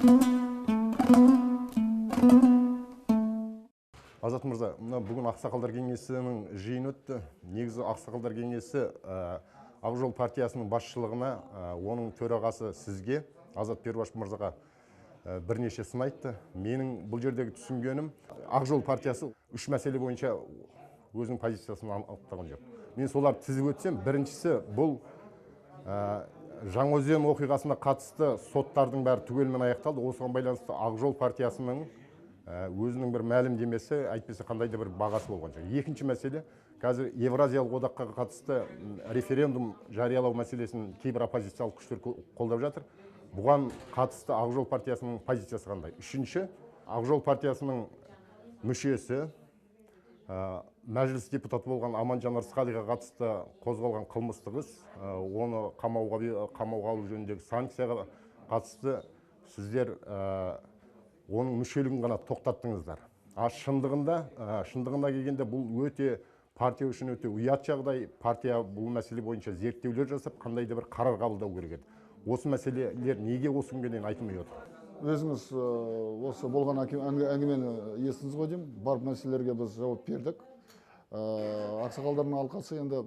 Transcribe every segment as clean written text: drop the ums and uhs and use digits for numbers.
Азат мырза, бүгін Ақсақалдар кеңесінің жиыны өтті. Негізі Ақсақалдар кеңесі Ақ жол партиясының басшылығына, оның төрағасы сізге, Азат Перуашев мырзаға бірнеше сын айтты. Менің бұл жердегі түсінгенім, Ақ жол партиясы үш мәселе бойынша өзінің позициясын анықтаған жоқ. Мен соларды тізіп өтсем, біріншісі бұл Жаңаөзен оқиғасына қатысты соттардың бәрі түгелімен аяқталды. Осыған байланысты Ақ жол партиясының өзінің бір мәлімдемесі, әйтпесе қандай да бір бағасы болған жоқ. Екінші мәселе, қазір Евразиялық одаққа қатысты референдум жариялау мәселесін кейбір оппозициялық күштер қолдап жатыр. Бұған қатысты Ақ жол партиясының позициясы қандай? Үшінші, Ақ жол партиясының мүшесі, мәжіліс депутаты болған Аманжан Рысқалиға қатысты қозғалған қылмыстық іс, оны қамауға алу жөніндегі санкцияға қатысты сіздер оның мүшелігін ғана тоқтаттыңыздар. Шындығына келгенде бұл өте партия үшін өте ұят жағдай. Партия бұл мәселе бойынша зерттеулер жасап, қандай да бір қарар қабылдау керек еді. Осы мәселелер неге осы күнге дейін айтылмай отыр? Өзіңіз осы болған әңгімені естіңіз ғой деймін. Барлық мәселелерге біз жауап бердік. Ақсақалдардың алқасы, енді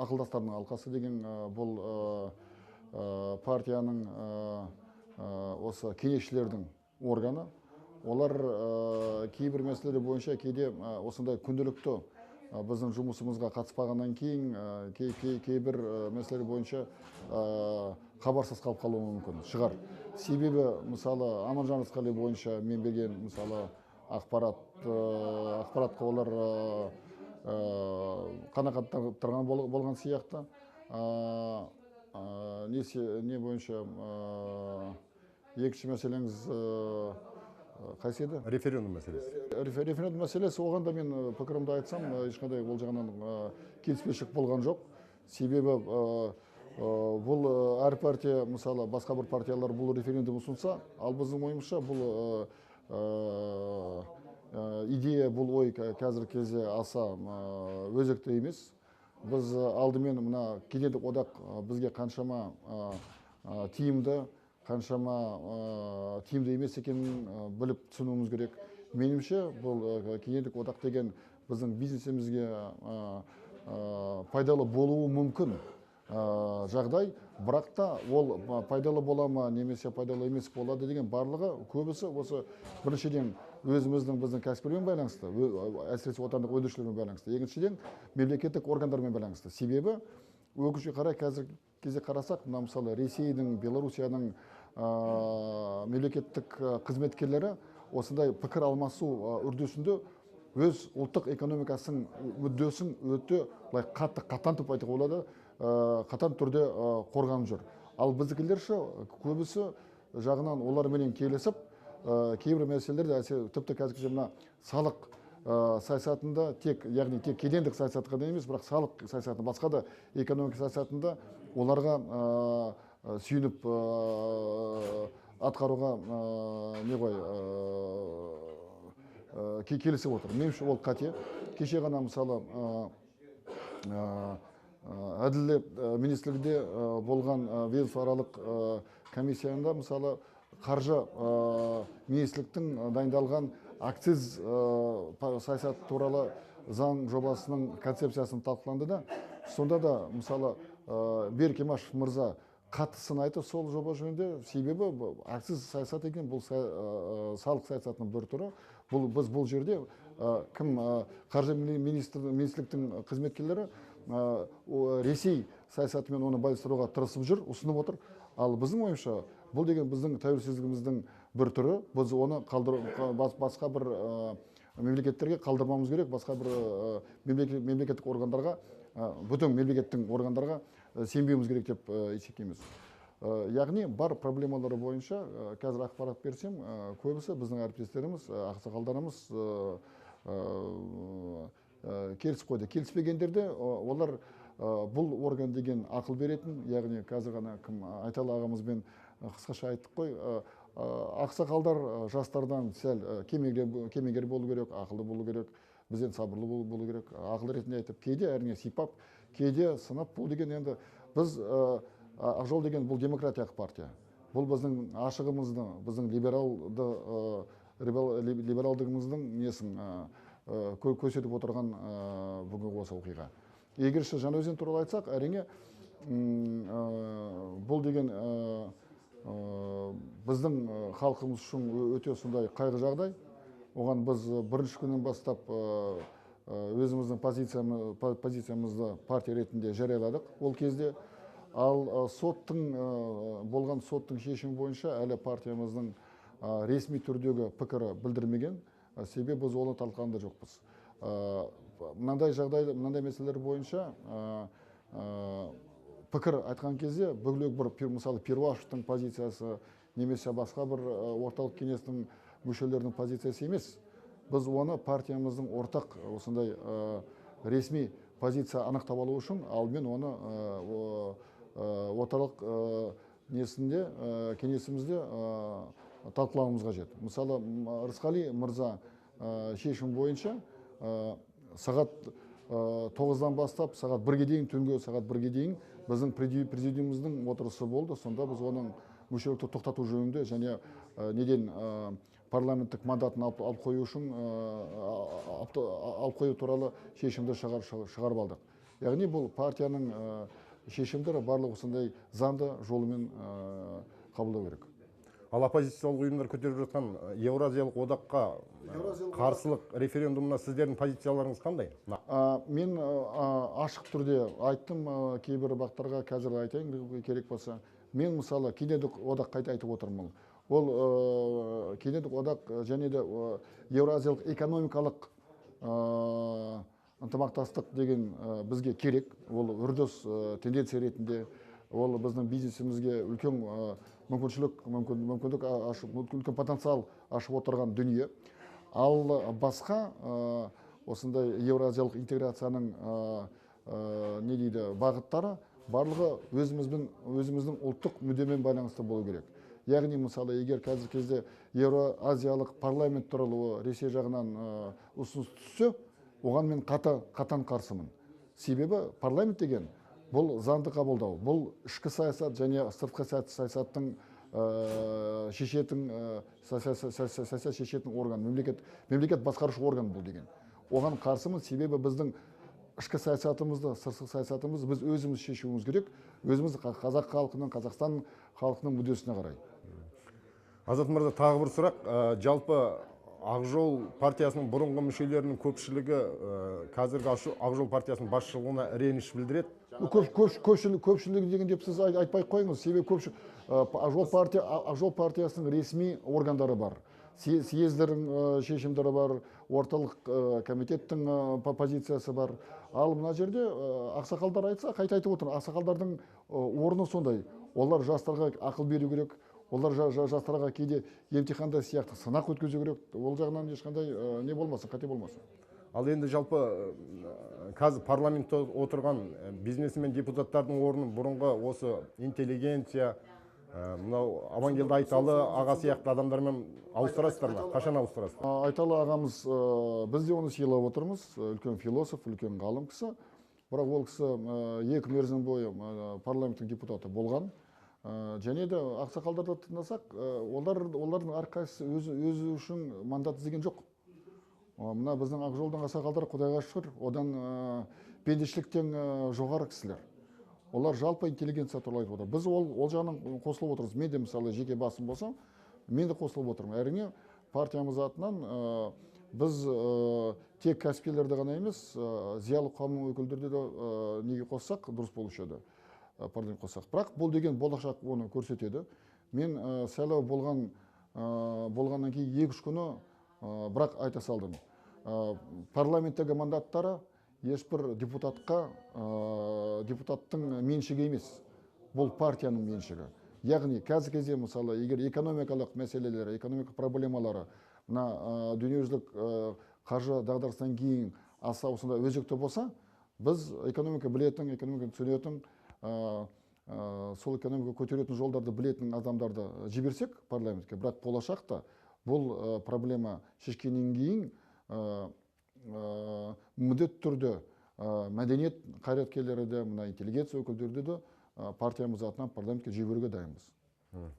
ақылдастардың алқасы деген бұл партияның осы кеңесшілердің органы. Олар кейбір мәселелер бойынша кейде осындай күнделікті біздің жұмысымызға қатыспағаннан кейін кейбір мәселелер бойынша хабарсыз қалып қалуы мүмкін шығар. Себебі, мысалы, Аманжан Рысқали бойынша мен берген, мысалы, ақпаратқа олар қанағаттандырған болған сияқты. Не бойынша екінші мәселеңіз қайсы еді? Референдум мәселесі. Референдум мәселесі, оған да мен пікірімді айтсам, ешқандай ол жағынан келіспеушілік болған жоқ. Себебі бұл әр партия, мысалы, басқа бір партиялар бұл референдум ұсынса, ал біздің ойымызша бұл идея, бұл ой қазіргі кезде аса өзекті емес. Біз алдымен мына кедендік одақ бізге қаншама тиімді, қаншама тиімді емес екенін біліп түсінуіміз керек. Меніңше, бұл кедендік одақ деген біздің бизнесімізге пайдалы болуы мүмкін жағдай, бірақ та ол пайдалы бола ма, немесе пайдалы емес болады деген барлығы көбісі осы біріншіден өзіміздің біздің кәсіпкермен байланысты, әсіресе отандық өндірушілермен байланысты, екіншіден мемлекеттік органдармен байланысты. Себебі өкінішке қарай қазір кезде қарасақ, мына мысалы Ресейдің, Белоруссияның мемлекеттік қызметкерлері осындай пікір алмасу үрдісінде өз ұлттық экономикасының мүддесін өте қатты қатантып айтуға болады, қатаң түрде қорғанып жүр. Ал біздікілерше көбісі жағынан оларменен келісіп, кейбір мәселелерде тіпті қазіргі мына салық саясатында яғни тек кедендік саясатқа емес, бірақ салық саясатында, басқа да экономика саясатында оларға сүйініп атқаруға келісіп отыр. Меніңше ол қате. Кеше ғана мысалы Әділет министрлігінде болған ведомствоаралық комиссиясында мысалы қаржы министрліктің дайындалған акциз саясаты туралы заң жобасының концепциясын талқыланды да, сонда да мысалы Берік Имашев мырза қатты сын айтты сол жоба жөнінде. Себебі акциз саясат екен, бұл салық саясатының бір түрі. Біз бұл жерде кім қаржы министрліктің қызметкерлері Ресей саясатымен оны байланыстыруға тырысып жүр, ұсынып отыр. Ал біздің ойымша, бұл деген біздің тәуелсіздігіміздің бір түрі. Біз оны басқа бір мемлекеттерге қалдырмамыз керек, басқа бір мемлекеттік органдарға, бүтін мемлекеттің органдарға сенбеуіміз керек деп есептейміз. Яғни бар проблемалары бойынша қазір ақпарат берсем, көбісі біздің әріптестеріміз, ақсақалдарымыз келісіп қойды. Келіспегендерде олар бұл орган деген ақыл беретін, яғни қазір ғана Айталы ағамызбен қысқаша айттық қой, ақсақалдар жастардан сәл кемеңгер болу керек, ақылды болу керек, бізден сабырлы болу керек, ақыл ретінде айтып, кейде әрине сипап, кейде сынап. Бұл деген енді біз Ақ жол деген бұл демократиялық партия. бұл біздің ашығымызды, біздің либералдығымыздың несін көрсетіп отырған бүгінгі осы оқиға. Егер Жаңаөзен туралы айтсақ, әрине бұл деген біздің халқымыз үшін өте сондай қайғы жағдай. Оған біз бірінші күннен бастап өзіміздің позициямызды партия ретінде жарияладық ол кезде. Ал болған соттың шешімі бойынша әлі партиямыздың ресми түрдегі пікірі білдірмеген, себебі біз оны талқылаған да жоқпыз. Мынандай мәселелер бойынша пікір айтқан кезде бөлек бір, мысалы, Перуашевтың позициясы немесе басқа бір орталық кеңестің мүшелерінің позициясы емес. Біз оны партиямыздың ортақ осындай ресми позиция анықтап алу үшін алдымен оны орталық кеңесімізде талқылауымыз қажет. Мысалы, Рысқали мырза шешім бойынша сағат 9-дан бастап сағат 1-ге дейін, түнгі сағат 1-ге дейін біздің президиумымыздың отырысы болды. Сонда біз оның мүшелікті тоқтату жөнінде және неден парламенттік мандатын алып қою үшін алып қою туралы шешімді шығарып алдық. Яғни бұл партияның шешімдері барлығы осындай заңды жолымен қабылдау керек. Ал оппозициялық ұйымдар көтеріп жатқан Еуразиялық одаққа қарсылық референдумына сіздердің позицияларыңыз қандай? Мен ашық түрде айттым, кейбір бақтарға қазір айтайын керек болса. Мен мысалы кедендік одақ қайта айтып отырмын. Ол кедендік одақ және де Еуразиялық экономикалық ынтымақтастық деген бізге керек. Ол үрдіс тенденция ретінде, ол біздің бизнесімізге үлкен мүмкіндік үлкен потенциал ашып отырған дүние. Ал басқа осындай Еуразиялық интеграцияның бағыттары барлығы өзіміздің ұлттық мүддемен байланысты болу керек. Яғни, мысалы, егер қазір кезде Еуразиялық парламент туралы Ресей жағынан ұсыныс түссе, оған мен қатаң қарсымын. Себебі парламент деген бұл заңды қабылдау, бұл ішкі саясат және сыртқы саясаттың шешетін орган, мемлекет басқарушы орган бұл деген. Оған қарсымын, себебі біздің ішкі саясатымызды, сыртқы саясатымызды біз өзіміз шешуіміз керек, өзіміз қазақ халқының, Қазақстан халқының мүддесіне қарай. Азат мырза, тағы бір сұрақ. Жалпы Ақжол партиясының бұрынғы мүшелерінің көпшілігі қазіргі Ақжол партиясының басшылығына реніш білдіреді. Көпшілігі деген деп сіз айтпай қойыңыз. Себебі Ақжол партиясының ресми органдары бар. Съездердің шешімдері бар, орталық комитеттің позициясы бар. Ал мына жерде ақсақалдар айтса, қайта айтып отыр. Ақсақалдардың орны сондай. Олар жастарға ақыл беру керек. Олар жастарға кейде емтиханда сияқты сынақ өткізу керек. Ол жағынан ешқандай не болмасын, қате болмасын. Ал енді жалпы қазір парламентте отырған бизнесмен депутаттардың орны бұрынғы осы интеллигенция, мынау Амангелді Айталы аға сияқты адамдармен ауыстырасыздар ма? Қашан ауыстырасыздар? Айталы ағамыз, біз де оны сыйлап отырмыз. Үлкен философ, үлкен ғалым кісі. Бірақ ол кісі 2 мерзім бойы парламенттің депутаты болған. Және де ақсақалдарды тыңдасақ, олардың әрқайсысы өзі үшін мандат іздеген жоқ. Мына біздің Ақжолдың ақсақалдары, құдайға шүкір, одан пендешіліктен жоғары кісілер. Олар жалпы интеллигенция туралы айтып отыр. Біз ол жағынан қосылып отырмыз. Мен де мысалы жеке басым болсам, мен де қосылып отырмын. Әрине партиямыз атынан біз тек кәсіпкерлерді ғана емес, зиялы қауымның өкілдерді де неге қоссақ дұрыс болушы еді. Бірақ бұл деген болашақ оны көрсетеді. Мен сайлау болғаннан кейін 2-3 күні бірақ айта салдым. Парламенттегі мандаттары ешбір депутаттың меншігі емес. Бұл партияның меншігі. Яғни қазір кезде мысалы егер экономикалық мәселелері, экономикалық проблемалары мына дүниежүзілік қаржы дағдарыстан кейін аса осында өзекті болса, біз экономика білетін, экономика түсінетін, сол экономика көтеретін жолдарды білетін адамдарды жіберсек парламентке, бірақ болашақта бұл проблема шешкеннен кейін міндетті түрде мәдениет қайраткерлері де, мына интеллигенция өкілдері де партиямыз атынан парламентке жіберуге дайынбыз.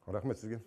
Рахмет сізге.